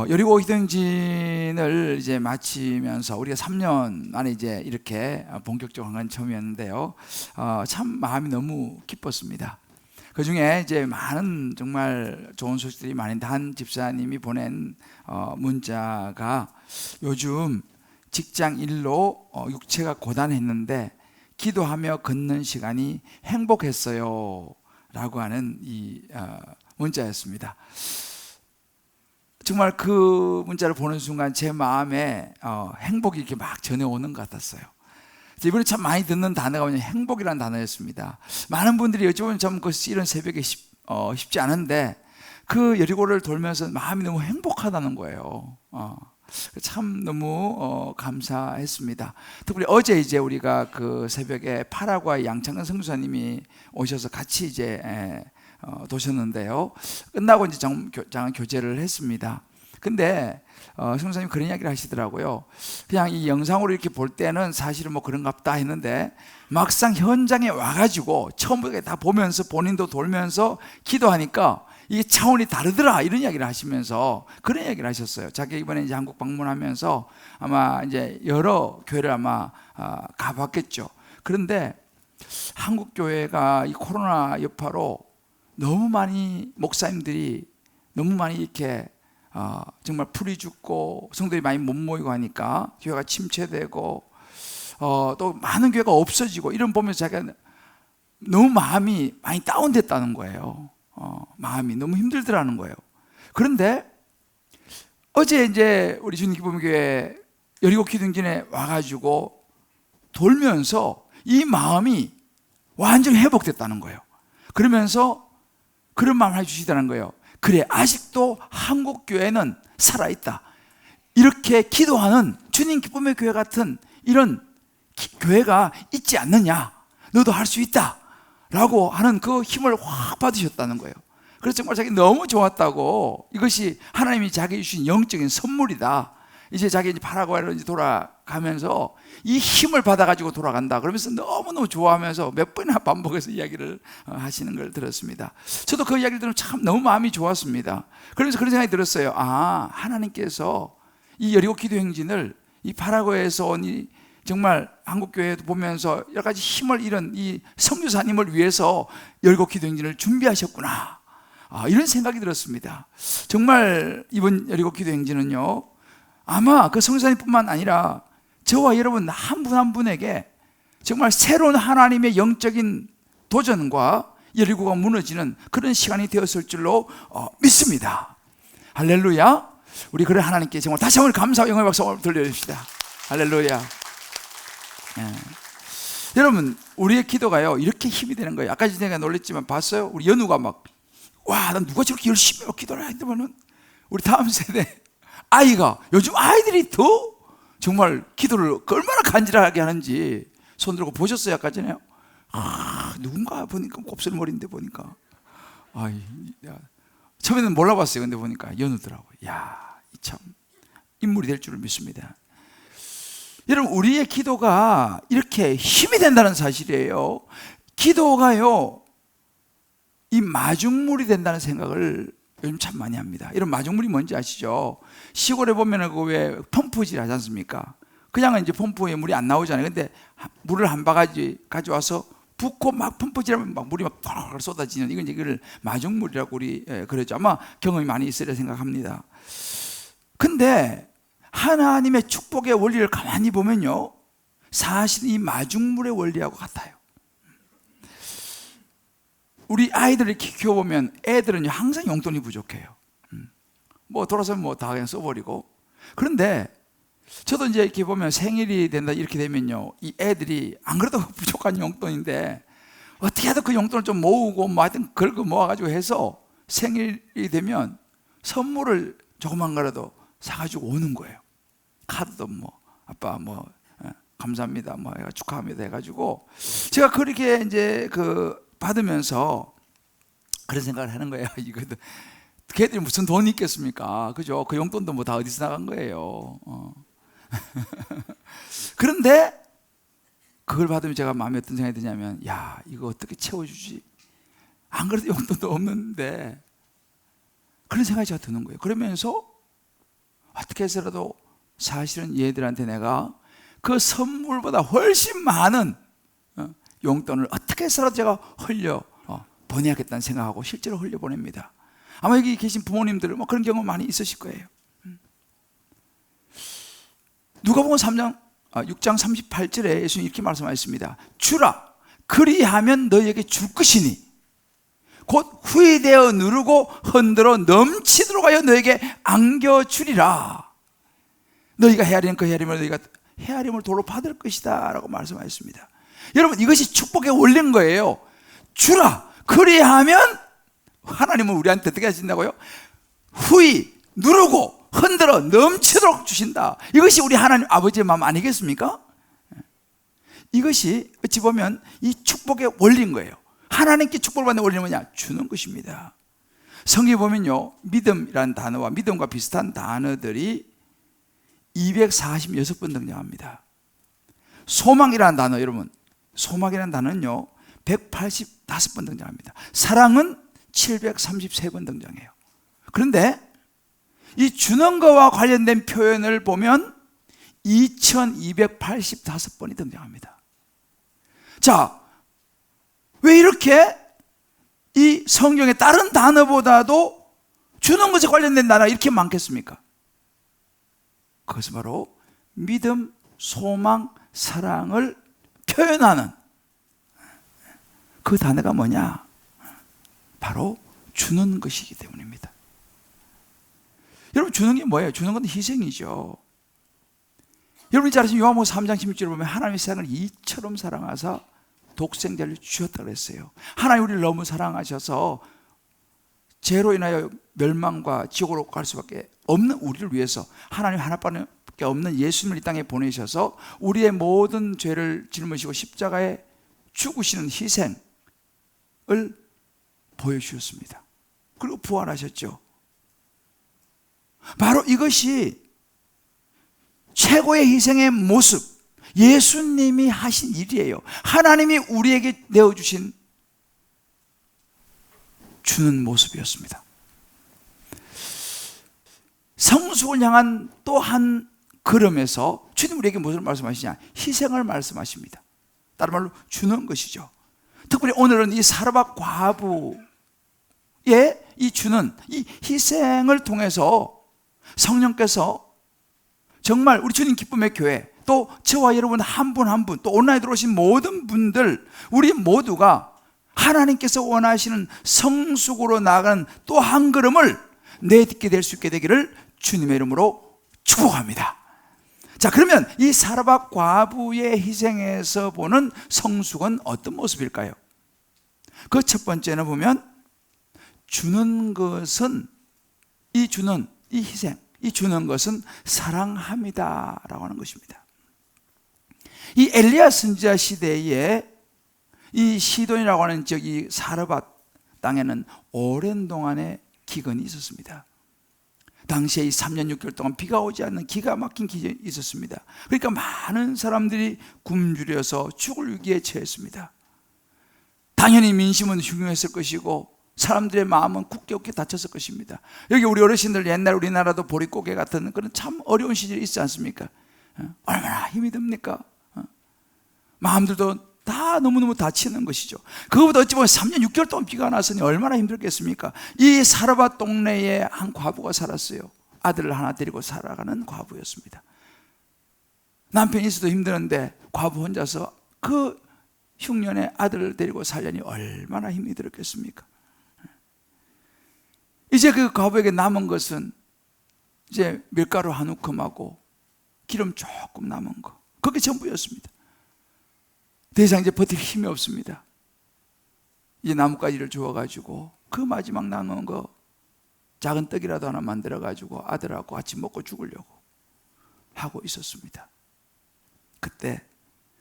여리고 기도행진을 이제 마치면서 우리가 3년 안에 이제 이렇게 본격적으로 한 건 처음이었는데요. 참 마음이 너무 기뻤습니다. 그 중에 이제 많은 정말 좋은 소식들이 많은데, 한 집사님이 보낸 문자가 요즘 직장 일로 육체가 고단했는데 기도하며 걷는 시간이 행복했어요 라고 하는 이 문자였습니다. 정말 그 문자를 보는 순간 제 마음에 행복이 이렇게 막 전해오는 것 같았어요. 이번에 참 많이 듣는 단어가 뭐냐면 행복이라는 단어였습니다. 많은 분들이 여쭤보면 참 이런 새벽에 쉽지 않은데, 그 여리고를 돌면서 마음이 너무 행복하다는 거예요. 참 너무 감사했습니다. 특별히 어제 이제 우리가 그 새벽에 파라과이 양창근 선교사님이 오셔서 같이 이제 도셨는데요. 끝나고 이제 장은 교제를 했습니다. 근데 선교사님 그런 이야기를 하시더라고요. 그냥 이 영상으로 이렇게 볼 때는 사실은 뭐 그런갑다 했는데, 막상 현장에 와가지고 처음부터 다 보면서 본인도 돌면서 기도하니까 이게 차원이 다르더라, 이런 이야기를 하시면서 그런 이야기를 하셨어요. 자기 이번에 이제 한국 방문하면서 아마 이제 여러 교회를 아마 가봤겠죠. 그런데 한국 교회가 이 코로나 여파로 너무 많이 목사님들이 너무 많이 이렇게 정말 풀이 죽고 성도들이 많이 못 모이고 하니까 교회가 침체되고 또 많은 교회가 없어지고, 이런 보면서 자기가 너무 마음이 많이 다운됐다는 거예요. 마음이 너무 힘들더라는 거예요. 그런데 어제 이제 우리 주님 기쁨교회 여리고 기도행진에 와가지고 돌면서 이 마음이 완전히 회복됐다는 거예요. 그러면서 그런 마음을 해주시다는 거예요. 그래, 아직도 한국 교회는 살아있다. 이렇게 기도하는 주님 기쁨의 교회 같은 이런 교회가 있지 않느냐, 너도 할 수 있다 라고 하는 그 힘을 확 받으셨다는 거예요. 그래서 정말 자기 너무 좋았다고, 이것이 하나님이 자기에게 주신 영적인 선물이다. 이제 자기 이제 파라과이로 이제 돌아가면서 이 힘을 받아가지고 돌아간다 그러면서 너무너무 좋아하면서 몇 번이나 반복해서 이야기를 하시는 걸 들었습니다. 저도 그 이야기를 들으면 참 너무 마음이 좋았습니다. 그러면서 그런 생각이 들었어요. 하나님께서 이 여리고 기도행진을 이 파라과이에서 온 이 정말 한국교회도 보면서 여러 가지 힘을 잃은 이 선교사님을 위해서 여리고 기도행진을 준비하셨구나, 이런 생각이 들었습니다. 정말 이번 여리고 기도행진은요, 아마 그 선교사님뿐만 아니라 저와 여러분 한 분 한 분에게 정말 새로운 하나님의 영적인 도전과 여리고가 무너지는 그런 시간이 되었을 줄로 믿습니다. 할렐루야. 우리 그런 하나님께 정말 다시 한번 감사와 영광의 박수 돌려줍시다. 할렐루야. 여러분, 우리의 기도가요 이렇게 힘이 되는 거예요. 아까 제가 놀랬지만 봤어요? 우리 연우가 막, 와, 난 누가 저렇게 열심히 기도를 하더만은, 우리 다음 세대 아이가, 요즘 아이들이 더 정말 기도를 얼마나 간절하게 하는지 손 들고 보셨어요? 아까 전에요? 누군가 보니까 곱슬머리인데 보니까, 처음에는 몰라봤어요. 근데 보니까 연우더라고요. 이 참 인물이 될 줄을 믿습니다. 여러분, 우리의 기도가 이렇게 힘이 된다는 사실이에요. 기도가요, 이 마중물이 된다는 생각을 요즘 참 많이 합니다. 이런 마중물이 뭔지 아시죠? 시골에 보면 그 왜 펌프질 하지 않습니까? 그냥 이제 펌프에 물이 안 나오잖아요. 근데 물을 한 바가지 가져와서 붓고 막 펌프질하면 막 물이 막 펄 쏟아지는, 이건 이걸 마중물이라고 우리 그러죠. 아마 경험이 많이 있으리라 생각합니다. 근데 하나님의 축복의 원리를 가만히 보면요, 사실 이 마중물의 원리하고 같아요. 우리 아이들을 이렇게 키워보면 애들은 항상 용돈이 부족해요. 뭐 돌아서면 뭐 다 그냥 써버리고. 그런데 저도 이제 이렇게 보면 생일이 된다 이렇게 되면요, 이 애들이 안 그래도 부족한 용돈인데 어떻게 해도 그 용돈을 좀 모으고 뭐 하여튼 긁어 모아가지고 해서 생일이 되면 선물을 조그만 거라도 사가지고 오는 거예요. 카드도 뭐 아빠 뭐 감사합니다 뭐 축하합니다 해가지고, 제가 그렇게 이제 받으면서 그런 생각을 하는 거예요. 이거도 걔들이 무슨 돈이 있겠습니까? 그죠? 그 용돈도 뭐 다 어디서 나간 거예요. 그런데 그걸 받으면 제가 마음에 어떤 생각이 드냐면, 이거 어떻게 채워주지? 안 그래도 용돈도 없는데, 그런 생각이 제가 드는 거예요. 그러면서 어떻게 해서라도 사실은 얘들한테 내가 그 선물보다 훨씬 많은 용돈을 어떻게 해서라도 제가 흘려 보내야겠다는 생각하고 실제로 흘려 보냅니다. 아마 여기 계신 부모님들 뭐 그런 경우 많이 있으실 거예요. 누가복음 6장 38절에 예수님 이렇게 말씀하셨습니다. 주라, 그리하면 너희에게 줄 것이니 곧 후회되어 누르고 흔들어 넘치도록 하여 너에게 안겨주리라. 너희가 헤아리는 그 헤아림을 너희가 헤아림을 도로 받을 것이다 라고 말씀하셨습니다. 여러분, 이것이 축복의 원리인 거예요. 주라, 그리하면 하나님은 우리한테 어떻게 하신다고요? 후히 누르고 흔들어 넘치도록 주신다. 이것이 우리 하나님 아버지의 마음 아니겠습니까? 이것이 어찌 보면 이 축복의 원리인 거예요. 하나님께 축복을 받는 원리는 뭐냐? 주는 것입니다. 성경에 보면요, 믿음이라는 단어와 믿음과 비슷한 단어들이 246번 등장합니다. 소망이라는 단어, 여러분, 소망이라는 단어는요 185번 등장합니다. 사랑은 733번 등장해요. 그런데 이 주는 것과 관련된 표현을 보면 2285번이 등장합니다. 자, 왜 이렇게 이 성경의 다른 단어보다도 주는 것에 관련된 단어가 이렇게 많겠습니까? 그것은 바로 믿음, 소망, 사랑을 표현하는 그 단어가 뭐냐? 바로 주는 것이기 때문입니다. 여러분, 주는 게 뭐예요? 주는 건 희생이죠. 여러분이 잘 아시는 요한복음 3장 16절을 보면 하나님이 세상을 이처럼 사랑하사 독생자를 주셨다고 그랬어요. 하나님 우리를 너무 사랑하셔서 죄로 인하여 멸망과 지옥으로 갈 수밖에 없는 우리를 위해서 하나님 하나밖에 없는 예수님을 이 땅에 보내셔서 우리의 모든 죄를 짊으시고 십자가에 죽으시는 희생을 보여주셨습니다. 그리고 부활하셨죠. 바로 이것이 최고의 희생의 모습, 예수님이 하신 일이에요. 하나님이 우리에게 내어주신 주는 모습이었습니다. 성숙을 향한 또 한 걸음에서 주님 우리에게 무엇을 말씀하시냐? 희생을 말씀하십니다. 다른 말로 주는 것이죠. 특별히 오늘은 이 사르밧 과부의 이 주는 이 희생을 통해서 성령께서 정말 우리 주님 기쁨의 교회, 또 저와 여러분 한 분 한 분, 또 온라인에 들어오신 모든 분들, 우리 모두가 하나님께서 원하시는 성숙으로 나아가는 또 한 걸음을 내딛게 될 수 있게 되기를 주님의 이름으로 축복합니다. 자, 그러면 이 사르밧 과부의 희생에서 보는 성숙은 어떤 모습일까요? 그 첫 번째는 보면 주는 것은, 이 희생, 이 주는 것은 사랑합니다 라고 하는 것입니다. 이 엘리야 선지자 시대에 이 시돈이라고 하는 지역이 사르밧 땅에는 오랜 동안의 기근이 있었습니다. 당시에 이 3년 6개월 동안 비가 오지 않는 기가 막힌 기근이 있었습니다. 그러니까 많은 사람들이 굶주려서 죽을 위기에 처했습니다. 당연히 민심은 흉흉했을 것이고 사람들의 마음은 굳게 닫혔을 것입니다. 여기 우리 어르신들 옛날 우리나라도 보릿고개 같은 그런 참 어려운 시절이 있지 않습니까? 얼마나 힘이 듭니까? 마음들도 다 너무너무 다치는 것이죠. 그것보다 어찌 보면 3년 6개월 동안 비가 났으니 얼마나 힘들겠습니까? 이 사르밧 동네에 한 과부가 살았어요. 아들을 하나 데리고 살아가는 과부였습니다. 남편이 있어도 힘드는데 과부 혼자서 그 흉년에 아들을 데리고 살려니 얼마나 힘이 들었겠습니까? 이제 그 과부에게 남은 것은 이제 밀가루 한 움큼하고 기름 조금 남은 거, 그게 전부였습니다. 더 이상 이제 버틸 힘이 없습니다. 이제 나뭇가지를 주워가지고 그 마지막 남은 거 작은 떡이라도 하나 만들어가지고 아들하고 같이 먹고 죽으려고 하고 있었습니다. 그때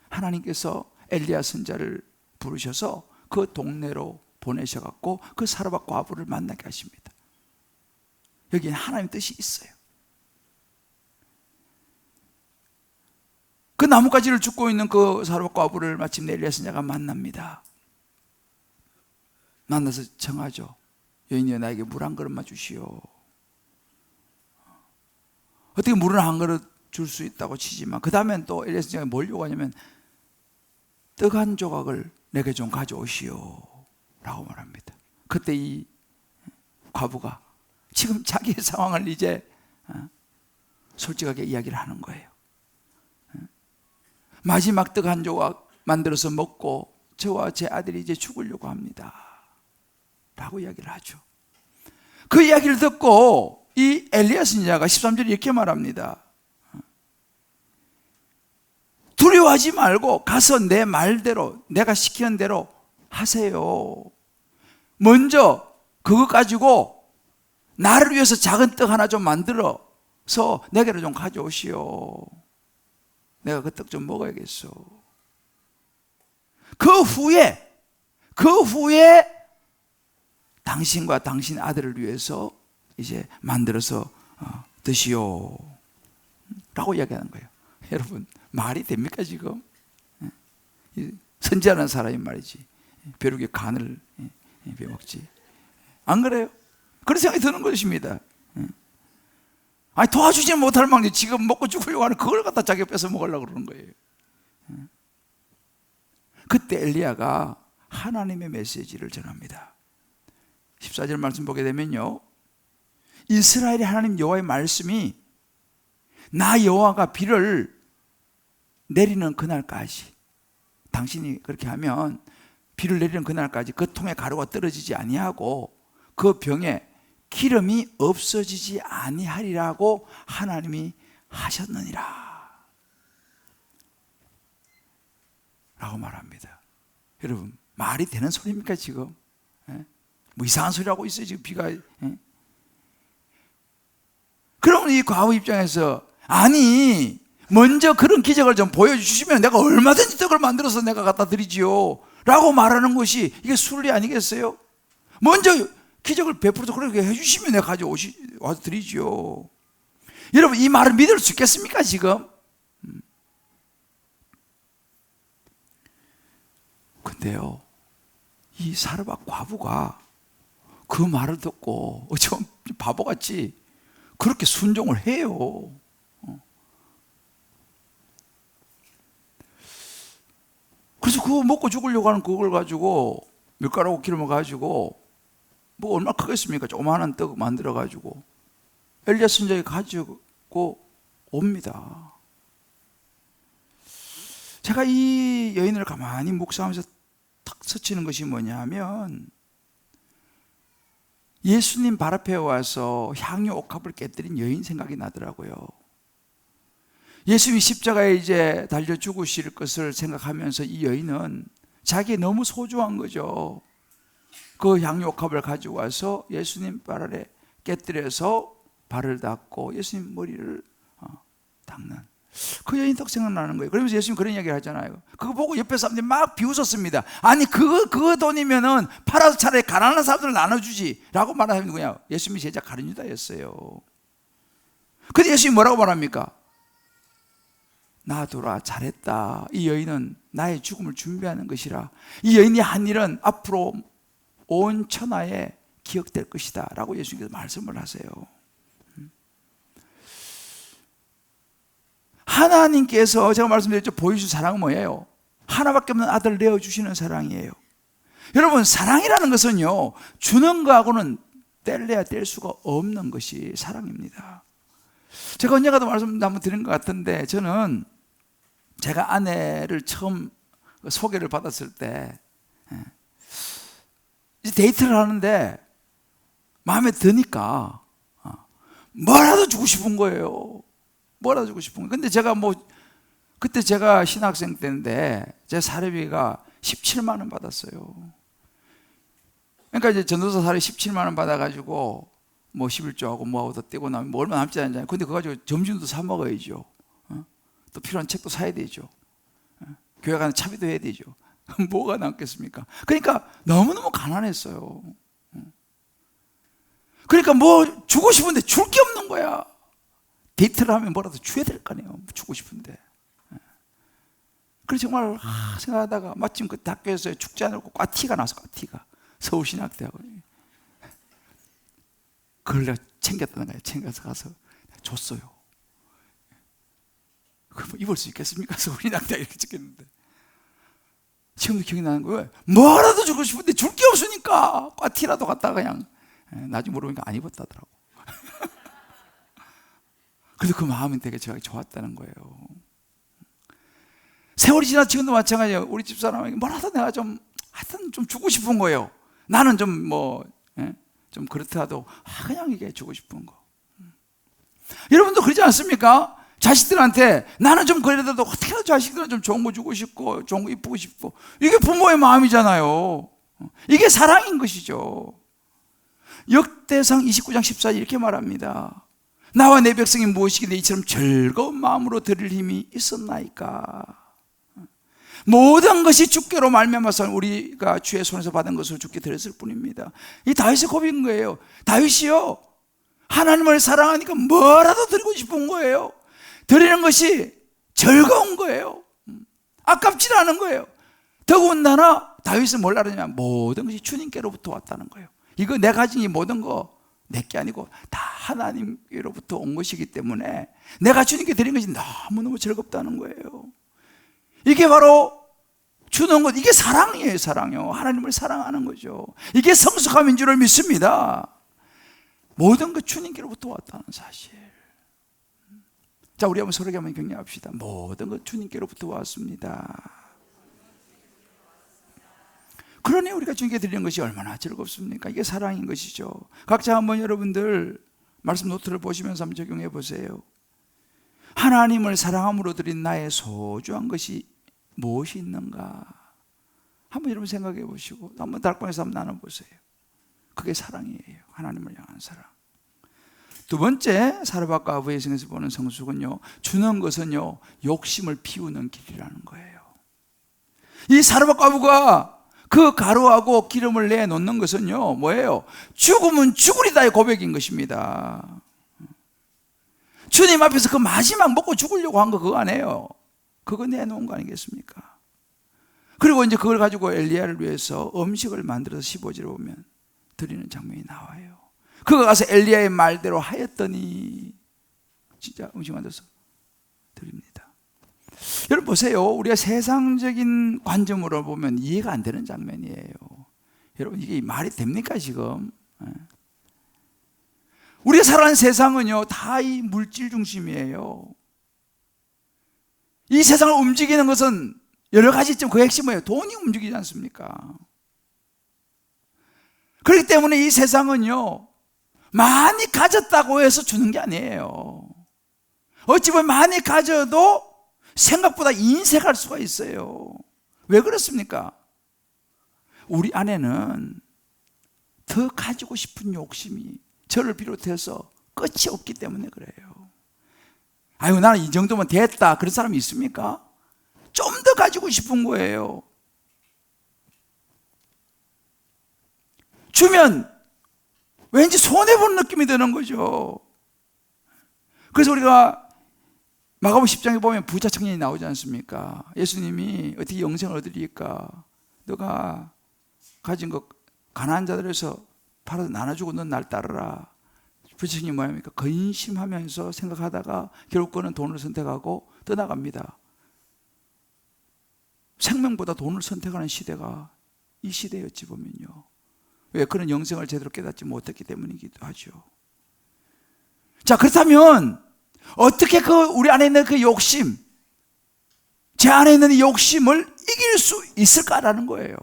하나님께서 엘리야 선지자를 부르셔서 그 동네로 보내셔갖고 그 사르밧 과부를 만나게 하십니다. 여기에 하나님의 뜻이 있어요. 그 나뭇가지를 줍고 있는 그 사르밧 과부를 마침내 엘리야 선지자가 만납니다. 만나서 청하죠. 여인이여 나에게 물 한 그릇만 주시오. 어떻게 물은 한 그릇 줄 수 있다고 치지만 그 다음엔 또 엘리야 선지자가 뭘 요구하냐면 떡 한 조각을 내게 좀 가져오시오 라고 말합니다. 그때 이 과부가 지금 자기의 상황을 이제 솔직하게 이야기를 하는 거예요. 마지막 떡 한 조각 만들어서 먹고 저와 제 아들이 이제 죽으려고 합니다 라고 이야기를 하죠. 그 이야기를 듣고 이 엘리야 선지자가 13절에 이렇게 말합니다. 두려워하지 말고 가서 내 말대로 내가 시키는 대로 하세요. 먼저 그거 가지고 나를 위해서 작은 떡 하나 좀 만들어서 내게로 좀 가져오시오. 내가 그 떡 좀 먹어야겠어. 그 후에 당신과 당신 아들을 위해서 이제 만들어서 드시오 라고 이야기하는 거예요. 여러분 말이 됩니까 지금? 선지하는 사람이 말이지 벼룩의 간을 베먹지 안 그래요? 그런 생각이 드는 것입니다. 아니 도와주지 못할 망정 지금 먹고 죽으려고 하는 그걸 갖다 자기가 뺏어 먹으려고 그러는 거예요. 그때 엘리야가 하나님의 메시지를 전합니다. 14절 말씀 보게 되면요, 이스라엘의 하나님 여호와의 말씀이 나 여호와가 비를 내리는 그날까지, 당신이 그렇게 하면 비를 내리는 그날까지 그 통에 가루가 떨어지지 아니하고 그 병에 기름이 없어지지 아니하리라고 하나님이 하셨느니라 라고 말합니다. 여러분 말이 되는 소리입니까 지금? 뭐 이상한 소리 하고 있어요 지금 비가. 그러면 이 과부 입장에서 아니 먼저 그런 기적을 좀 보여주시면 내가 얼마든지 떡을 만들어서 내가 갖다 드리지요 라고 말하는 것이 이게 순리 아니겠어요? 먼저 기적을 베풀어서 그렇게 해주시면 내가 와서 드리지요. 여러분 이 말을 믿을 수 있겠습니까 지금? 근데요 이 사르밧 과부가 그 말을 듣고 좀 바보같이 그렇게 순종을 해요. 그래서 그거 먹고 죽으려고 하는 그걸 가지고 밀가루하고 기름을 가지고 뭐 얼마나 크겠습니까? 조그마한 떡 만들어 가지고 엘리야 선지자가 가지고 옵니다. 제가 이 여인을 가만히 묵상하면서 탁 스치는 것이 뭐냐면 예수님 발 앞에 와서 향유 옥합을 깨뜨린 여인 생각이 나더라고요. 예수님이 십자가에 이제 달려 죽으실 것을 생각하면서 이 여인은 자기에 너무 소중한 거죠. 그 향유 옥합을 가지고 와서 예수님 발 아래 깨뜨려서 발을 닦고 예수님 머리를 닦는 그 여인 딱 생각나는 거예요. 그러면서 예수님 그런 이야기를 하잖아요. 그거 보고 옆에 사람들이 막 비웃었습니다. 아니 그거 돈이면은 팔아서 차라리 가난한 사람들 나눠주지 라고 말하는 누구냐? 예수님이 제자 가룟 유다였어요. 근데 예수님이 뭐라고 말합니까? 놔두라 잘했다. 이 여인은 나의 죽음을 준비하는 것이라. 이 여인이 한 일은 앞으로 온 천하에 기억될 것이다 라고 예수님께서 말씀을 하세요. 하나님께서 제가 말씀드렸죠. 보여주신 사랑은 뭐예요? 하나밖에 없는 아들을 내어주시는 사랑이에요. 여러분 사랑이라는 것은요 주는 거하고는 뗄래야 뗄 수가 없는 것이 사랑입니다. 제가 언젠가도 말씀 한번 드린 것 같은데 저는 제가 아내를 처음 소개를 받았을 때 이제 데이트를 하는데 마음에 드니까 뭐라도 주고 싶은 거예요. 뭐라도 주고 싶은 거예요. 근데 제가 그때 제가 신학생 때인데 제 사례비가 17만 원 받았어요. 그러니까 이제 전도사 사례 17만 원 받아가지고 뭐 11조하고 뭐하고 더 떼고 나면 뭐 얼마 남지 않잖아요. 근데 그거 가지고 점심도 사 먹어야죠. 또 필요한 책도 사야 되죠. 교회 가는 차비도 해야 되죠. 뭐가 남겠습니까? 그러니까 너무너무 가난했어요. 그러니까 뭐 주고 싶은데 줄 게 없는 거야. 데이트를 하면 뭐라도 줘야 될 거 아니에요. 주고 싶은데. 그래서 정말 생각하다가 마침 그때 학교에서 축제 안 하고 꽈티가 나서 꽈티가 서울신학대학원에 그걸 내가 챙겼다는 거예요. 챙겨서 가서 줬어요. 뭐 입을 수 있겠습니까? 서울이 낙타 이렇게 찍혔는데 지금도 기억이 나는 거예요. 뭐라도 주고 싶은데 줄 게 없으니까 꽈티라도 갖다가 그냥 나중에 물어보니까 안 입었다더라고. 그래서 그 마음이 되게 제가 좋았다는 거예요. 세월이 지나 지금도 마찬가지예요. 우리 집사람에게 뭐라도 내가 좀 하여튼 좀 주고 싶은 거예요. 나는 좀 좀 그렇더라도 그냥 이게 주고 싶은 거. 여러분도 그러지 않습니까? 자식들한테 나는 좀 그래도 어떻게든 자식들은 좀 좋은 거 주고 싶고 좋은 거 이쁘고 싶고, 이게 부모의 마음이잖아요. 이게 사랑인 것이죠. 역대상 29장 14절 이렇게 말합니다. 나와 내 백성이 무엇이기에 이처럼 즐거운 마음으로 드릴 힘이 있었나이까. 모든 것이 주께로 말미암아서 우리가 주의 손에서 받은 것으로 주께 드렸을 뿐입니다. 이 다윗의 고백인 거예요. 다윗이요, 하나님을 사랑하니까 뭐라도 드리고 싶은 거예요. 드리는 것이 즐거운 거예요. 아깝지 않은 거예요. 더군다나 다윗은 뭘 알았냐? 모든 것이 주님께로부터 왔다는 거예요. 이거 내가 가진 이 모든 거 내게 아니고 다 하나님께로부터 온 것이기 때문에 내가 주님께 드린 것이 너무너무 즐겁다는 거예요. 이게 바로 주는 것, 이게 사랑이에요. 사랑이요. 하나님을 사랑하는 거죠. 이게 성숙함인 줄을 믿습니다. 모든 것 주님께로부터 왔다는 사실. 자, 우리 한번 서로에게 한번 격려합시다. 모든 것 주님께로부터 왔습니다. 그러니 우리가 주님께 드리는 것이 얼마나 즐겁습니까? 이게 사랑인 것이죠. 각자 한번 여러분들 말씀 노트를 보시면서 한번 적용해 보세요. 하나님을 사랑함으로 드린 나의 소중한 것이 무엇이 있는가? 한번 여러분 생각해 보시고 한번 달방에서 한번 나눠보세요. 그게 사랑이에요. 하나님을 향한 사랑. 두 번째, 사르밧과 아브의 성에서 보는 성숙은요, 주는 것은요 욕심을 피우는 길이라는 거예요. 이 사르밧과 아브가 그 가루하고 기름을 내놓는 것은요 뭐예요? 죽으면 죽으리다의 고백인 것입니다. 주님 앞에서 그 마지막 먹고 죽으려고 한 거 그거 아니에요. 그거 내놓은 거 아니겠습니까? 그리고 이제 그걸 가지고 엘리야를 위해서 음식을 만들어서 15절에 보면 드리는 장면이 나와요. 그가 가서 엘리야의 말대로 하였더니 진짜 음식 만들어서 드립니다. 여러분 보세요. 우리가 세상적인 관점으로 보면 이해가 안 되는 장면이에요. 여러분 이게 말이 됩니까 지금? 우리가 살아가는 세상은요 다 이 물질 중심이에요. 이 세상을 움직이는 것은 여러 가지점, 그 핵심은 뭐예요? 돈이 움직이지 않습니까? 그렇기 때문에 이 세상은요 많이 가졌다고 해서 주는 게 아니에요. 어찌 보면 많이 가져도 생각보다 인색할 수가 있어요. 왜 그렇습니까? 우리 안에는 더 가지고 싶은 욕심이 저를 비롯해서 끝이 없기 때문에 그래요. 아유 나는 이 정도면 됐다 그런 사람이 있습니까? 좀 더 가지고 싶은 거예요. 주면 왠지 손해보는 느낌이 드는 거죠. 그래서 우리가 마가복음 10장에 보면 부자 청년이 나오지 않습니까? 예수님이 어떻게 영생을 얻으리까? 너가 가진 것 가난한 자들에서 팔아서 나눠주고 넌 날 따르라. 부자 청년이 뭐합니까? 근심하면서 생각하다가 결국 그는 돈을 선택하고 떠나갑니다. 생명보다 돈을 선택하는 시대가 이 시대였지 보면요. 왜? 그는 영생을 제대로 깨닫지 못했기 때문이기도 하죠. 자, 그렇다면 어떻게 우리 안에 있는 그 욕심, 제 안에 있는 이 욕심을 이길 수 있을까라는 거예요.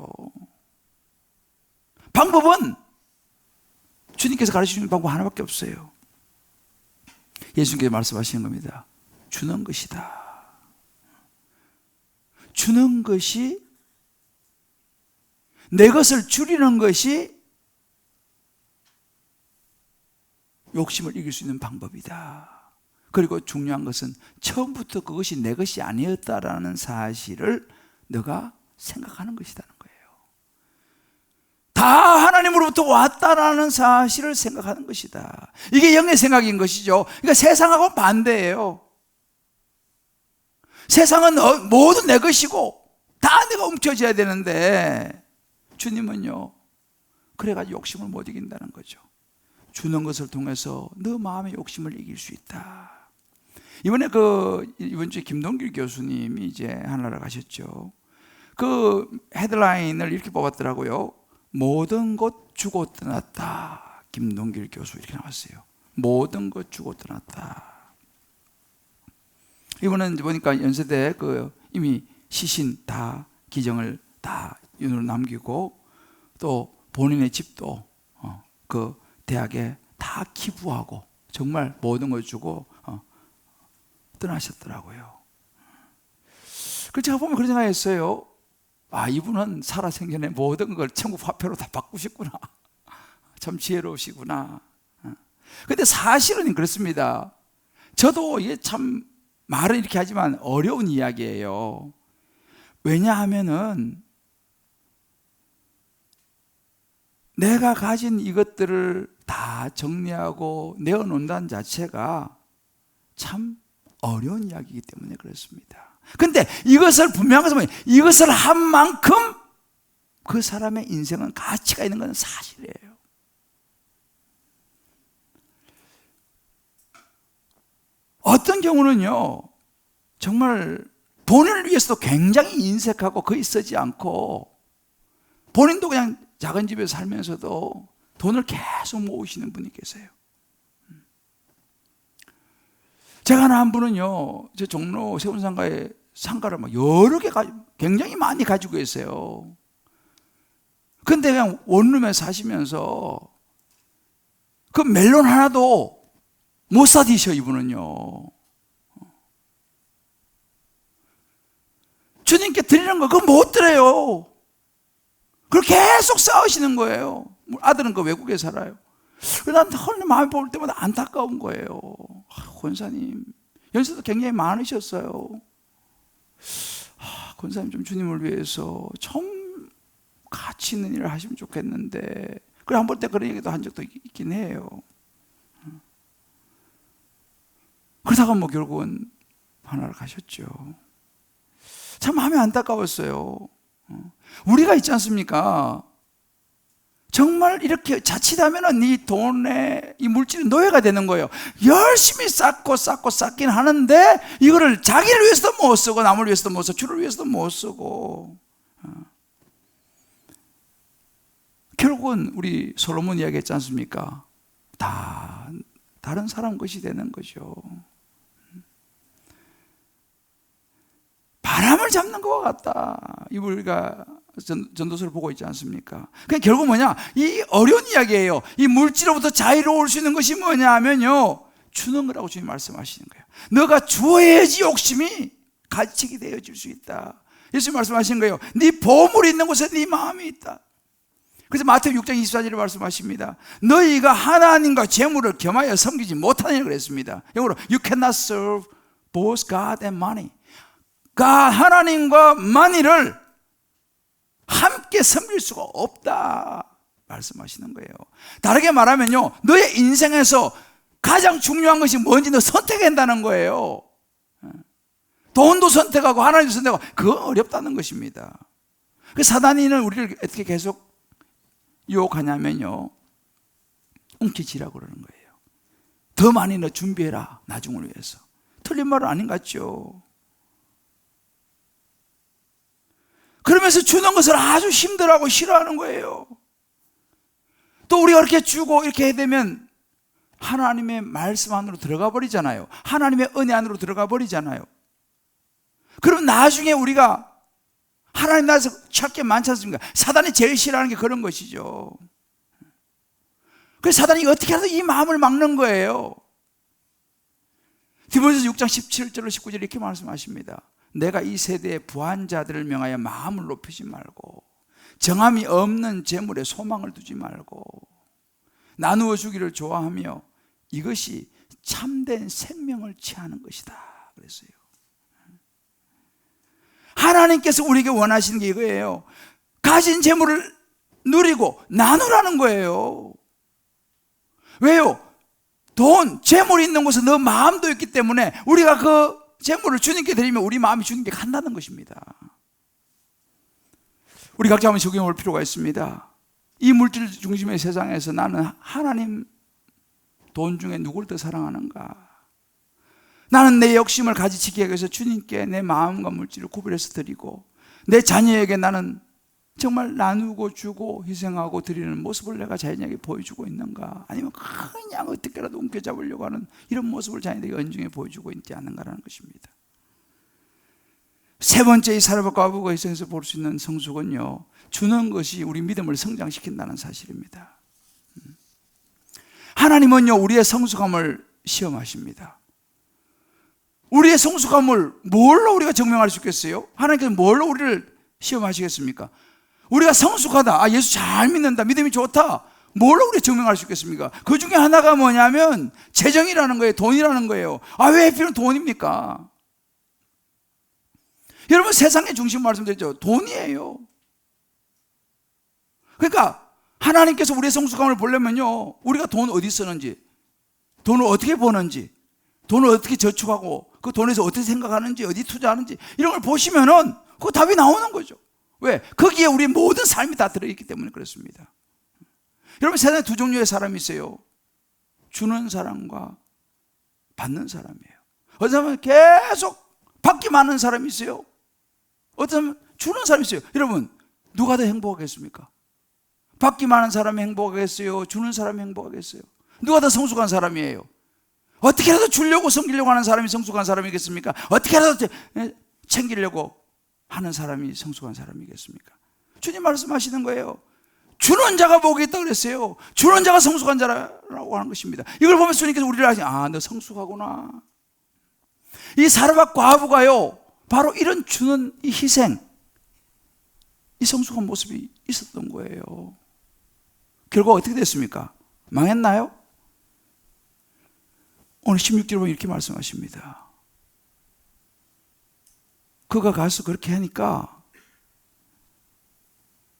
방법은 주님께서 가르치시는 방법 하나밖에 없어요. 예수님께서 말씀하시는 겁니다. 주는 것이다. 주는 것이, 내 것을 줄이는 것이 욕심을 이길 수 있는 방법이다. 그리고 중요한 것은 처음부터 그것이 내 것이 아니었다라는 사실을 너가 생각하는 것이라는 거예요. 다 하나님으로부터 왔다라는 사실을 생각하는 것이다. 이게 영의 생각인 것이죠. 그러니까 세상하고 반대예요. 세상은 모두 내 것이고 다 내가 움켜쥐어야 되는데 주님은요 그래가지고 욕심을 못 이긴다는 거죠. 주는 것을 통해서 너 마음의 욕심을 이길 수 있다. 이번에 이번 주에 김동길 교수님이 이제 하늘나라 가셨죠. 그 헤드라인을 이렇게 뽑았더라고요. 모든 것 주고 떠났다. 김동길 교수 이렇게 나왔어요. 모든 것 주고 떠났다. 이번엔 보니까 연세대 이미 시신 다 기정을 다 윤으로 남기고 또 본인의 집도 그 대학에 다 기부하고 정말 모든 걸 주고 떠나셨더라고요. 그래서 제가 보면 그런 생각했어요. 이분은 살아생전에 모든 걸 천국 화폐로 다 바꾸셨구나. 참 지혜로우시구나. 근데 사실은 그렇습니다. 저도 이게 참 말은 이렇게 하지만 어려운 이야기예요. 왜냐하면은 내가 가진 이것들을 다 정리하고 내어놓는다는 자체가 참 어려운 이야기이기 때문에 그렇습니다. 근데 이것을 분명한 것은 뭐예요? 이것을 한 만큼 그 사람의 인생은 가치가 있는 것은 사실이에요. 어떤 경우는요, 정말 본인을 위해서도 굉장히 인색하고 거의 쓰지 않고 본인도 그냥 작은 집에서 살면서도 돈을 계속 모으시는 분이 계세요. 제가 아는 한 분은요, 저 종로 세운상가에 상가를 막 여러 개 굉장히 많이 가지고 계세요. 근데 그냥 원룸에 사시면서 그 멜론 하나도 못 사 드셔, 이분은요. 주님께 드리는 거 그거 못 드려요. 그걸 계속 쌓으시는 거예요. 아들은 그 외국에 살아요. 난 하나님 마음이 볼 때마다 안타까운 거예요. 권사님, 연세도 굉장히 많으셨어요. 권사님 좀 주님을 위해서 좀 가치 있는 일을 하시면 좋겠는데, 그래 한 번 때 그런 얘기도 한 적도 있긴 해요. 그러다가 뭐 결국은 하나를 가셨죠. 참 마음이 안타까웠어요. 우리가 있지 않습니까? 정말 이렇게 자칫하면 이 돈에 이 물질이 노예가 되는 거예요. 열심히 쌓긴 하는데 이거를 자기를 위해서도 못 쓰고 남을 위해서도 못 쓰고 주를 위해서도 못 쓰고 결국은 우리 솔로몬 이야기했지 않습니까? 다 다른 사람 것이 되는 거죠. 바람을 잡는 것과 같다. 이 우리가 전도서를 보고 있지 않습니까? 그냥 결국 뭐냐? 이 어려운 이야기예요. 이 물질로부터 자유로울 수 있는 것이 뭐냐 하면요, 주는 거라고 주님 말씀하시는 거예요. 너가 주어야지 욕심이 가치가 되어질 수 있다. 예수님 말씀하신 거예요. 네 보물이 있는 곳에 네 마음이 있다. 그래서 마태복음 6장 24절에 말씀하십니다. 너희가 하나님과 재물을 겸하여 섬기지 못하느냐 그랬습니다. 영어로 You cannot serve both God and money. 하나님과 만일을 함께 섬길 수가 없다 말씀하시는 거예요. 다르게 말하면요, 너의 인생에서 가장 중요한 것이 뭔지 너 선택해야 한다는 거예요. 돈도 선택하고 하나님도 선택하고 그건 어렵다는 것입니다. 사단이는 우리를 어떻게 계속 유혹하냐면요, 움켜쥐라고 그러는 거예요. 더 많이 너 준비해라, 나중을 위해서. 틀린 말은 아닌 것 같죠. 그러면서 주는 것을 아주 힘들어하고 싫어하는 거예요. 또 우리가 그렇게 주고 이렇게 해야 되면 하나님의 말씀 안으로 들어가 버리잖아요. 하나님의 은혜 안으로 들어가 버리잖아요. 그럼 나중에 우리가 하나님 나라에서 찾게 많지 않습니까? 사단이 제일 싫어하는 게 그런 것이죠. 그래서 사단이 어떻게 해서 이 마음을 막는 거예요. 디모데후서 6장 17절로 19절 이렇게 말씀하십니다. 내가 이 세대의 부한 자들을 명하여 마음을 높이지 말고 정함이 없는 재물에 소망을 두지 말고 나누어 주기를 좋아하며 이것이 참된 생명을 취하는 것이다 그랬어요. 하나님께서 우리에게 원하시는 게 이거예요. 가진 재물을 누리고 나누라는 거예요. 왜요? 돈, 재물이 있는 곳에 너 마음도 있기 때문에 우리가 그 재물을 주님께 드리면 우리 마음이 주님께 간다는 것입니다. 우리 각자 한번 적용해 볼 필요가 있습니다. 이 물질 중심의 세상에서 나는 하나님 돈 중에 누구를 더 사랑하는가? 나는 내 욕심을 가지치기 위해서 주님께 내 마음과 물질을 구별해서 드리고, 내 자녀에게 나는 정말 나누고 주고 희생하고 드리는 모습을 내가 자녀에게 보여주고 있는가? 아니면 그냥 어떻게라도 움켜잡으려고 하는 이런 모습을 자녀에게 언중에 보여주고 있지 않는가라는 것입니다. 세 번째, 이 사르밧 과부가 희생에서 볼 수 있는 성숙은요, 주는 것이 우리 믿음을 성장시킨다는 사실입니다. 하나님은요, 우리의 성숙함을 시험하십니다. 우리의 성숙함을 뭘로 우리가 증명할 수 있겠어요? 하나님께서 뭘로 우리를 시험하시겠습니까? 우리가 성숙하다, 예수 잘 믿는다, 믿음이 좋다, 뭘로 우리가 증명할 수 있겠습니까? 그 중에 하나가 뭐냐면 재정이라는 거예요. 돈이라는 거예요. 왜 하필은 돈입니까? 여러분, 세상의 중심 말씀드렸죠. 돈이에요. 그러니까 하나님께서 우리의 성숙함을 보려면요, 우리가 돈 어디 쓰는지, 돈을 어떻게 버는지, 돈을 어떻게 저축하고 그 돈에서 어떻게 생각하는지, 어디 투자하는지, 이런 걸 보시면은 그 답이 나오는 거죠. 왜? 거기에 우리 모든 삶이 다 들어있기 때문에 그렇습니다. 여러분, 세상에 두 종류의 사람이 있어요. 주는 사람과 받는 사람이에요. 어떤 사람은 계속 받기만 하는 사람이 있어요. 어떤 사람은 주는 사람이 있어요. 여러분, 누가 더 행복하겠습니까? 받기만 하는 사람이 행복하겠어요? 주는 사람이 행복하겠어요? 누가 더 성숙한 사람이에요? 어떻게라도 주려고 섬기려고 하는 사람이 성숙한 사람이겠습니까? 어떻게라도 챙기려고 하는 사람이 성숙한 사람이겠습니까? 주님 말씀하시는 거예요. 주는 자가 복이 있다고 그랬어요. 주는 자가 성숙한 자라고 하는 것입니다. 이걸 보면서 주님께서 우리를 하시니, 너 성숙하구나. 이 사르밧 과부가요, 바로 이런 주는 이 희생, 이 성숙한 모습이 있었던 거예요. 결과 어떻게 됐습니까? 망했나요? 오늘 16절 보면 이렇게 말씀하십니다. 그가 가서 그렇게 하니까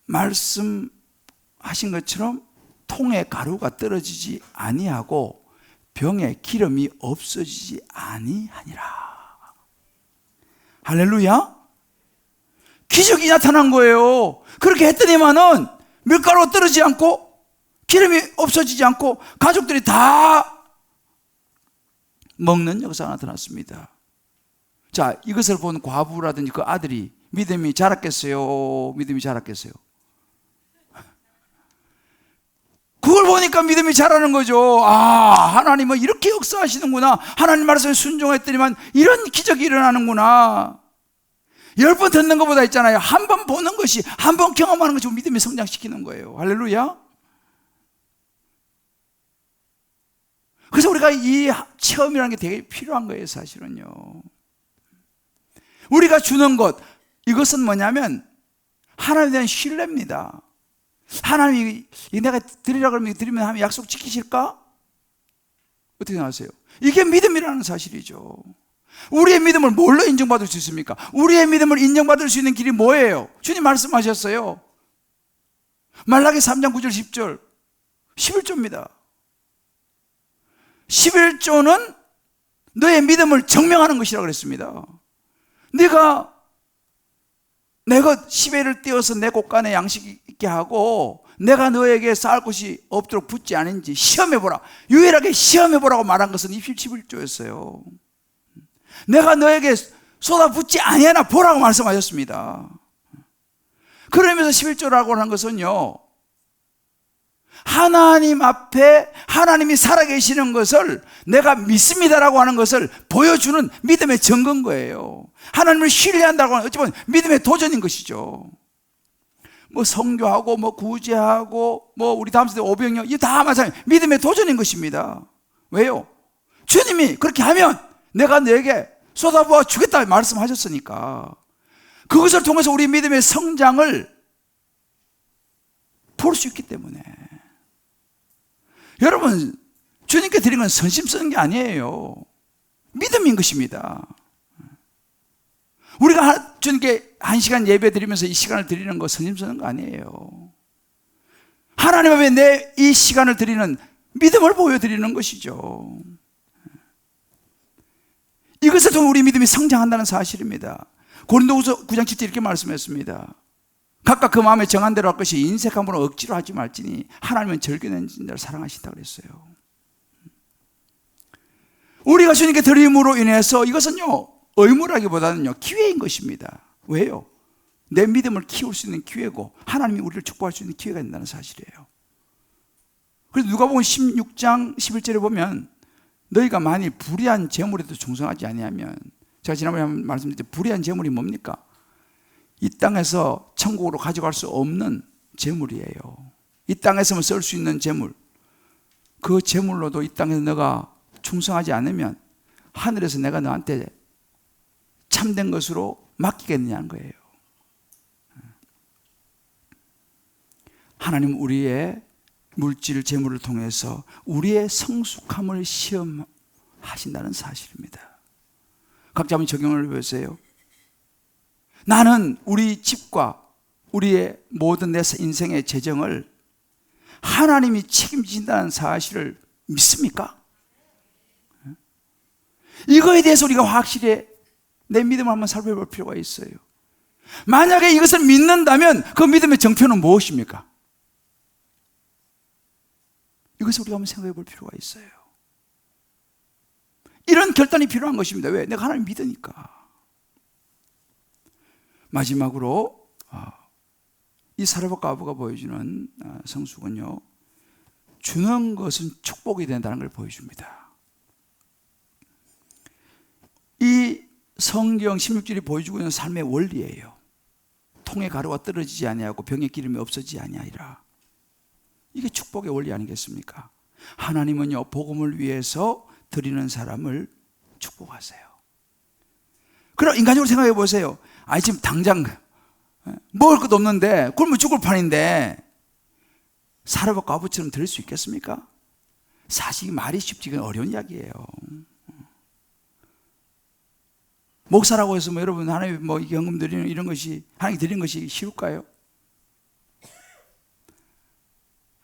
말씀하신 것처럼 통에 가루가 떨어지지 아니하고 병에 기름이 없어지지 아니하니라. 할렐루야. 기적이 나타난 거예요. 그렇게 했더니만은 밀가루가 떨어지지 않고 기름이 없어지지 않고 가족들이 다 먹는 역사가 나타났습니다. 자, 이것을 본 과부라든지 그 아들이 믿음이 자랐겠어요? 믿음이 자랐겠어요? 그걸 보니까 믿음이 자라는 거죠. 하나님은 이렇게 역사하시는구나. 하나님 말씀에 순종했더니만 이런 기적이 일어나는구나. 10번 듣는 것보다 있잖아요, 한 번 보는 것이, 한 번 경험하는 것이 믿음이 성장시키는 거예요. 할렐루야. 그래서 우리가 이 체험이라는 게 되게 필요한 거예요, 사실은요. 우리가 주는 것, 이것은 뭐냐면 하나님에 대한 신뢰입니다. 하나님이 내가 드리라 그러면 드리면 하면 약속 지키실까? 어떻게 생각하세요? 이게 믿음이라는 사실이죠. 우리의 믿음을 뭘로 인정받을 수 있습니까? 우리의 믿음을 인정받을 수 있는 길이 뭐예요? 주님 말씀하셨어요. 말라기 3장 9절 10절 11조입니다. 11조는 너의 믿음을 증명하는 것이라고 그랬습니다. 내가 내 것 10회를 띄어서 내 곳간에 양식 있게 하고 내가 너에게 쌓을 것이 없도록 붙지 않은지 시험해보라. 유일하게 시험해보라고 말한 것은 이 11조였어요. 내가 너에게 쏟아붓지 아니하나 보라고 말씀하셨습니다. 그러면서 11조라고 하는 것은요, 하나님 앞에 하나님이 살아계시는 것을 내가 믿습니다라고 하는 것을 보여주는 믿음의 증거인 거예요. 하나님을 신뢰한다고 하는 어찌 보면 믿음의 도전인 것이죠. 뭐 선교하고 뭐 구제하고 뭐 우리 다음 세대 오병이어, 이게 다 마찬가지 믿음의 도전인 것입니다. 왜요? 주님이 그렇게 하면 내가 너에게 쏟아부어 주겠다 말씀하셨으니까 그것을 통해서 우리 믿음의 성장을 볼 수 있기 때문에. 여러분, 주님께 드린 건 선심 쓰는 게 아니에요. 믿음인 것입니다. 우리가 주님께 1시간 예배 드리면서 이 시간을 드리는 거 선심 쓰는 거 아니에요. 하나님 앞에 내 이 시간을 드리는 믿음을 보여드리는 것이죠. 이것을 통해 우리 믿음이 성장한다는 사실입니다. 고린도후서 9장 7절 이렇게 말씀했습니다. 각각 그 마음에 정한 대로 할 것이 인색함으로 억지로 하지 말지니 하나님은 절개된 자를 사랑하신다 그랬어요. 우리가 주님께 드림으로 인해서 이것은요, 의무라기보다는요, 기회인 것입니다. 왜요? 내 믿음을 키울 수 있는 기회고 하나님이 우리를 축복할 수 있는 기회가 된다는 사실이에요. 그래서 누가복음 16장 11절에 보면 너희가 만일 불의한 재물에도 충성하지 아니하면, 제가 지난번에 말씀드렸듯이 불의한 재물이 뭡니까? 이 땅에서 천국으로 가져갈 수 없는 재물이에요. 이 땅에서만 쓸 수 있는 재물, 그 재물로도 이 땅에서 너가 충성하지 않으면 하늘에서 내가 너한테 참된 것으로 맡기겠느냐는 거예요. 하나님은 우리의 물질, 재물을 통해서 우리의 성숙함을 시험하신다는 사실입니다. 각자 한번 적용을 해보세요. 나는 우리 집과 우리의 모든 내 인생의 재정을 하나님이 책임진다는 사실을 믿습니까? 이거에 대해서 우리가 확실히 내 믿음을 한번 살펴볼 필요가 있어요. 만약에 이것을 믿는다면 그 믿음의 정표는 무엇입니까? 이것을 우리가 한번 생각해 볼 필요가 있어요. 이런 결단이 필요한 것입니다. 왜? 내가 하나님 믿으니까. 마지막으로 이 사르밧과 아부가 보여주는 성숙은요, 주는 것은 축복이 된다는 걸 보여줍니다. 이 성경 16절이 보여주고 있는 삶의 원리예요. 통에 가루가 떨어지지 아니하고 병에 기름이 없어지지 아니하리라. 이게 축복의 원리 아니겠습니까? 하나님은요, 복음을 위해서 드리는 사람을 축복하세요. 그럼 인간적으로 생각해 보세요. 지금 당장 먹을 것도 없는데 굶어 죽을 판인데 사르밧과 아부처럼 드릴 수 있겠습니까? 사실 말이 쉽지 어려운 이야기예요. 목사라고 해서 여러분 하나님 이게 헌금 드리는 이런 것이 하나님 드리는 것이 쉬울까요?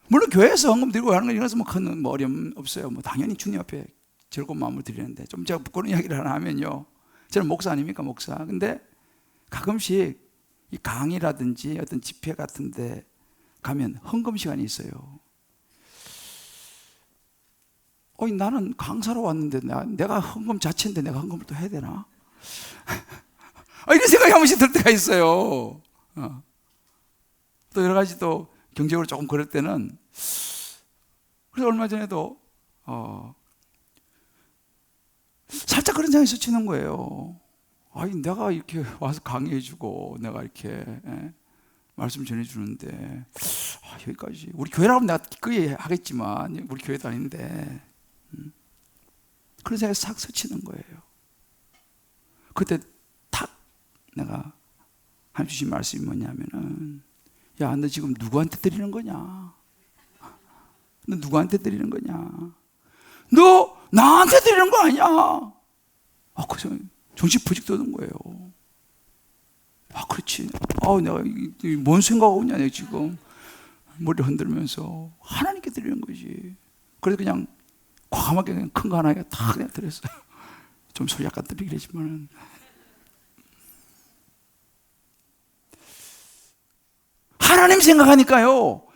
물론 교회에서 헌금 드리고 하는 거 이런 것은 큰 어려움 없어요. 당연히 주님 앞에 즐거운 마음을 드리는데, 좀 제가 부끄러운 이야기를 하나 하면요, 저는 목사 아닙니까, 목사. 근데 가끔씩 이 강의라든지 어떤 집회 같은 데 가면 헌금 시간이 있어요. 나는 강사로 왔는데 내가 헌금 자체인데 내가 헌금을 또 해야 되나? 이런 생각이 한 번씩 들 때가 있어요. 또 여러 가지 또 경제적으로 조금 그럴 때는, 그래서 얼마 전에도 살짝 그런 생각이 스치는 거예요. 내가 이렇게 와서 강의해주고 내가 이렇게 말씀 전해주는데 여기까지 우리 교회라고 하면 내가 기꺼이 하겠지만 우리 교회도 아닌데, 그런 생각이 싹 스치는 거예요. 그때 탁 내가 한 주신 말씀이 뭐냐면은, 야, 너 지금 누구한테 드리는 거냐? 너 누구한테 드리는 거냐? 너 나한테 드리는 거 아니야? 그래서 정신 부직 떠는 거예요. 그렇지. 내가 뭔 생각하고 있냐, 내가 지금. 머리를 흔들면서 하나님께 드리는 거지. 그래서 그냥 과감하게 그냥 큰 거 하나 다 그냥 드렸어요. 좀 소리 약간 들리긴 했지만은. 하나님 생각하니까요,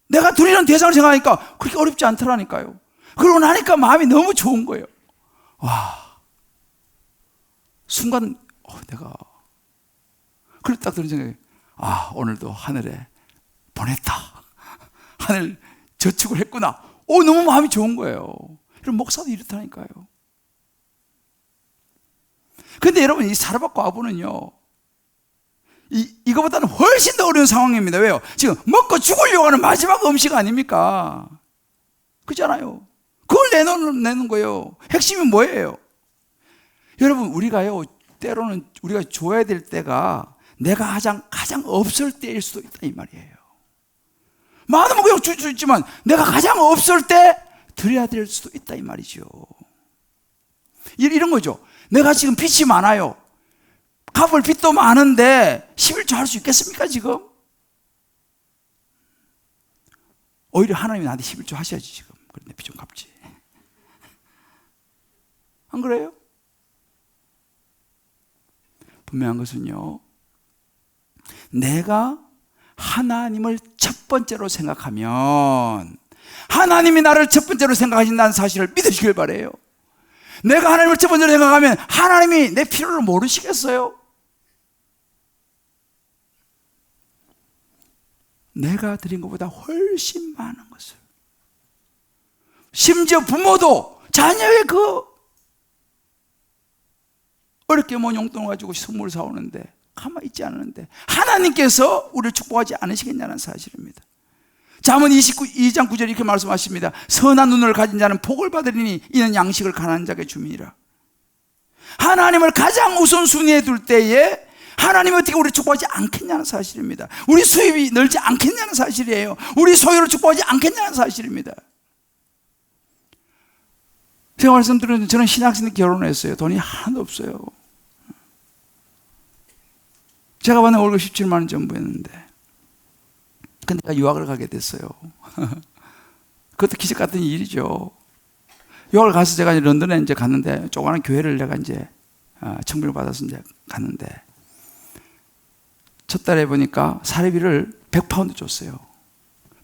내가 드리는 대상을 생각하니까 그렇게 어렵지 않더라니까요. 그러고 나니까 마음이 너무 좋은 거예요. 순간 내가 그걸 딱 드는 생각이, 오늘도 하늘에 보냈다, 하늘 저축을 했구나. 너무 마음이 좋은 거예요. 이런 목사도 이렇다니까요. 근데 여러분, 이 사르밧과 아부는요, 이거보다는 훨씬 더 어려운 상황입니다. 왜요? 지금 먹고 죽으려고 하는 마지막 음식 아닙니까? 그렇잖아요. 그걸 내놓는 거예요. 핵심이 뭐예요? 여러분, 우리가요, 때로는 우리가 줘야 될 때가 내가 가장 없을 때일 수도 있다, 이 말이에요. 많은 거 줄 수 있지만 내가 가장 없을 때 드려야 될 수도 있다, 이 말이죠. 이런 거죠. 내가 지금 빚이 많아요. 갚을 빚도 많은데 11조 할 수 있겠습니까, 지금? 오히려 하나님이 나한테 11조 하셔야지, 지금. 그래, 내 빚 좀 갚지. 안 그래요? 분명한 것은요, 내가 하나님을 첫 번째로 생각하면 하나님이 나를 첫 번째로 생각하신다는 사실을 믿으시길 바라요. 내가 하나님을 첫 번째로 생각하면 하나님이 내 필요를 모르시겠어요? 내가 드린 것보다 훨씬 많은 것을, 심지어 부모도 자녀의 그 어렵게 모은 용돈을 가지고 선물을 사오는데 가만히 있지 않는데 하나님께서 우리를 축복하지 않으시겠냐는 사실입니다. 잠언 22장 9절에 이렇게 말씀하십니다. 선한 눈을 가진 자는 복을 받으리니 이는 양식을 가난한 자에게 줌이니라. 하나님을 가장 우선순위에 둘 때에 하나님이 어떻게 우리를 축복하지 않겠냐는 사실입니다. 우리 수입이 늘지 않겠냐는 사실이에요. 우리 소유를 축복하지 않겠냐는 사실입니다. 제가 말씀드렸는데 저는 신학생 때 결혼했어요. 돈이 하나도 없어요. 제가 받는 월급 17만 원 전부였는데 근데 내가 유학을 가게 됐어요. 그것도 기적 같은 일이죠. 유학을 가서 제가 이제 런던에 이제 갔는데 조그마한 교회를 내가 이제 청빙을 받아서 이제 갔는데 첫 달에 보니까 사례비를 100파운드 줬어요.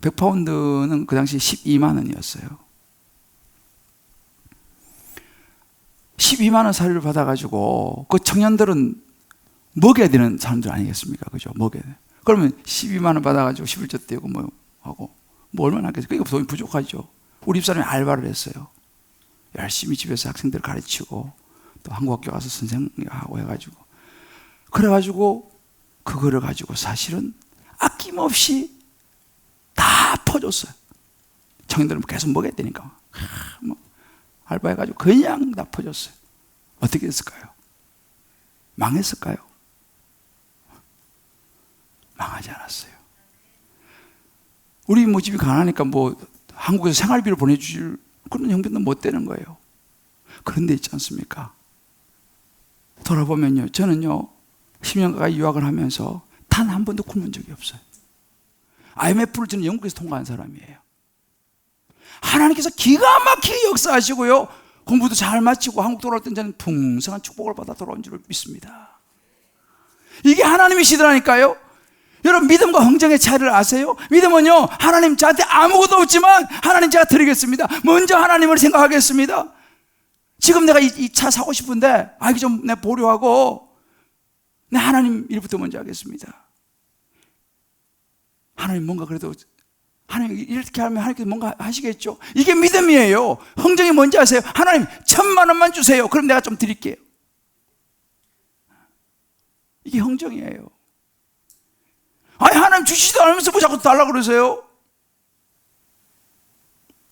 100파운드는 그 당시 12만 원이었어요. 12만 원 사례비를 받아가지고 그 청년들은 먹여야 되는 사람들 아니겠습니까? 그죠? 먹여야 돼. 그러면 12만 원 받아가지고 11조 떼고 뭐 하고 뭐 얼마나 하겠어요? 그러니까 돈이 부족하죠. 우리 집사람이 알바를 했어요. 열심히 집에서 학생들 가르치고 또 한국 학교 가서 선생하고 해가지고 그래가지고 그거를 가지고 사실은 아낌없이 다 퍼줬어요. 청년들은 계속 먹여야 되니까 뭐 알바해가지고 그냥 다 퍼줬어요. 어떻게 됐을까요? 망했을까요? 망하지 않았어요. 우리 뭐 집이 가난하니까 뭐 한국에서 생활비를 보내주실 그런 형편도 못 되는 거예요. 그런데 있지 않습니까? 돌아보면요, 저는요 10년 가까이 유학을 하면서 단 한 번도 굶은 적이 없어요. IMF를 저는 영국에서 통과한 사람이에요. 하나님께서 기가 막히게 역사하시고요, 공부도 잘 마치고 한국 돌아올 때 저는 풍성한 축복을 받아 돌아온 줄 믿습니다. 이게 하나님의 시대라니까요. 여러분, 믿음과 흥정의 차이를 아세요? 믿음은요, 하나님 저한테 아무것도 없지만 하나님 제가 드리겠습니다. 먼저 하나님을 생각하겠습니다. 지금 내가 이 차 사고 싶은데 이거 좀 내 보류하고 내 하나님 일부터 먼저 하겠습니다. 하나님 뭔가 그래도 하나님 이렇게 하면 하나님께서 뭔가 하시겠죠. 이게 믿음이에요. 흥정이 뭔지 아세요? 하나님 1,000만 원만 주세요. 그럼 내가 좀 드릴게요. 이게 흥정이에요. 아니 하나님 주시지도 않으면서 뭐 자꾸 달라고 그러세요?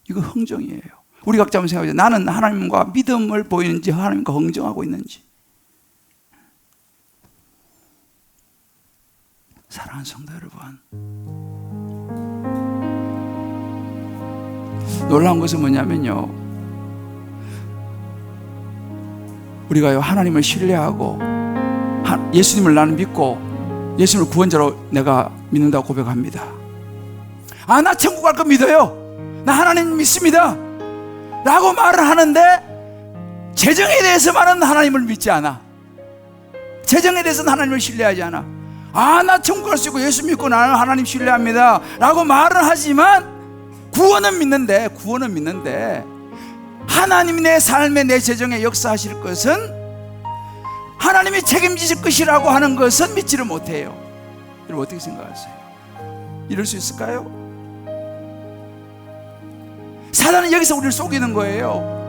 이거 흥정이에요. 우리 각자 한번 생각해보세요. 나는 하나님과 믿음을 보이는지 하나님과 흥정하고 있는지. 사랑하는 성도 여러분, 놀라운 것은 뭐냐면요, 우리가요 하나님을 신뢰하고 예수님을 나는 믿고 예수님을 구원자로 내가 믿는다고 고백합니다. 나 천국 갈 거 믿어요, 나 하나님 믿습니다 라고 말을 하는데 재정에 대해서만은 하나님을 믿지 않아. 재정에 대해서는 하나님을 신뢰하지 않아. 나 천국 갈 수 있고 예수 믿고 나는 하나님 신뢰합니다 라고 말은 하지만 구원은 믿는데 하나님이 내 삶에 내 재정에 역사하실 것은, 하나님이 책임지실 것이라고 하는 것은 믿지를 못해요. 여러분 어떻게 생각하세요? 이럴 수 있을까요? 사단은 여기서 우리를 속이는 거예요.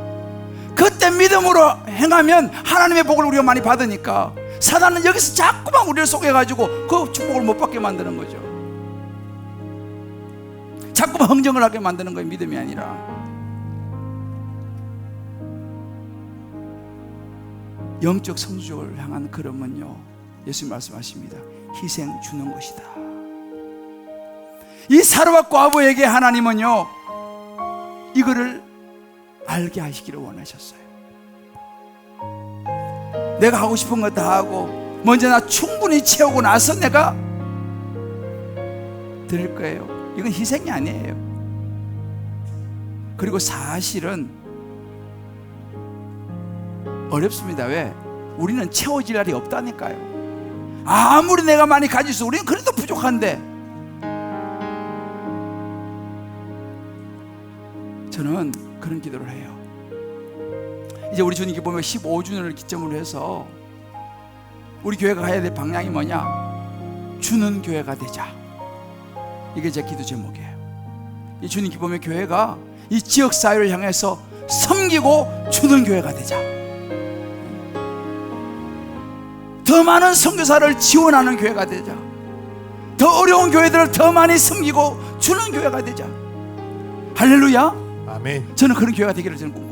그때 믿음으로 행하면 하나님의 복을 우리가 많이 받으니까 사단은 여기서 자꾸만 우리를 속여가지고 그 축복을 못 받게 만드는 거죠. 자꾸만 흥정을 하게 만드는 거예요. 믿음이 아니라. 영적 성숙을 향한 걸음은요, 예수님 말씀하십니다. 희생 주는 것이다. 이 사르밧 과부에게 하나님은요 이거를 알게 하시기를 원하셨어요. 내가 하고 싶은 거 다 하고 먼저 나 충분히 채우고 나서 내가 드릴 거예요. 이건 희생이 아니에요. 그리고 사실은 어렵습니다. 왜? 우리는 채워질 날이 없다니까요. 아무리 내가 많이 가지고 있어 우리는 그래도 부족한데, 저는 그런 기도를 해요. 이제 우리 주님 기쁨의 15주년을 기점으로 해서 우리 교회가 가야 될 방향이 뭐냐? 주는 교회가 되자. 이게 제 기도 제목이에요. 이 주님 기쁨의 교회가 이 지역 사회를 향해서 섬기고 주는 교회가 되자. 더 많은 선교사를 지원하는 교회가 되자. 더 어려운 교회들을 더 많이 섬기고 주는 교회가 되자. 할렐루야. 아멘. 저는 그런 교회가 되기를 저는 꿈꿔요.